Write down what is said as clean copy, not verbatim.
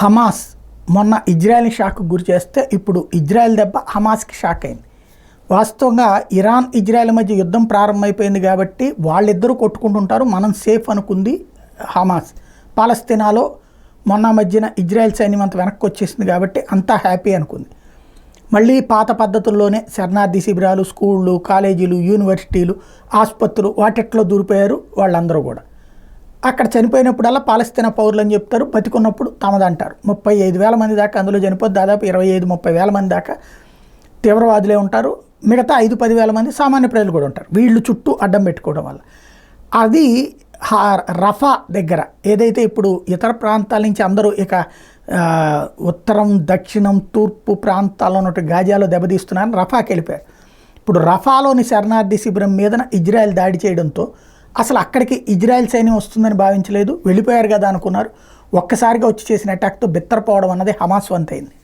Hamas మొన్న ఇజ్రాయెల్ని షాక్కు గురి చేస్తే ఇప్పుడు ఇజ్రాయెల్ దెబ్బ హమాస్కి షాక్ అయింది. వాస్తవంగా ఇరాన్ ఇజ్రాయెల్ మధ్య యుద్ధం ప్రారంభమైపోయింది కాబట్టి వాళ్ళిద్దరూ కొట్టుకుంటుంటారు, మనం సేఫ్ అనుకుంది హమాస్. పాలస్తీనాలో మొన్న మధ్యన ఇజ్రాయెల్ సైన్యం అంత వెనక్కి వచ్చేసింది కాబట్టి అంతా హ్యాపీ అనుకుంది. మళ్ళీ పాత పద్ధతుల్లోనే శరణార్థి శిబిరాలు, స్కూళ్ళు, కాలేజీలు, యూనివర్సిటీలు, ఆసుపత్రులు వాటిట్లో దూరిపోయారు వాళ్ళందరూ కూడా. అక్కడ చనిపోయినప్పుడల్లా పాలస్తీనా పౌరులు అని చెప్తారు, బతికున్నప్పుడు తమదంటారు. 35,000 మంది దాకా అందులో చనిపోతే దాదాపు 25-30,000 మంది దాకా తీవ్రవాదులే ఉంటారు. మిగతా 5-10,000 మంది సామాన్య ప్రజలు కూడా ఉంటారు. వీళ్ళు చుట్టూ అడ్డం పెట్టుకోవడం వల్ల అది రఫా దగ్గర ఏదైతే ఇప్పుడు ఇతర ప్రాంతాల నుంచి అందరూ ఇక ఉత్తరం, దక్షిణం, తూర్పు ప్రాంతాల్లో ఉన్నట్టు గాజాలో దెబ్బతీస్తున్నారని రఫాకి వెళ్ళిపోయారు. ఇప్పుడు రఫాలోని శరణార్థి శిబిరం మీదన ఇజ్రాయెల్ దాడి చేయడంతో అసలు అక్కడికి ఇజ్రాయెల్ సైన్యం వస్తుందని భావించలేదు, వెళ్ళిపోయారు కదా అనుకున్నారు. ఒక్కసారిగా వచ్చి చేసిన అటాక్తో బిత్తరపోవడం అన్నది హమాస్ వంతైంది.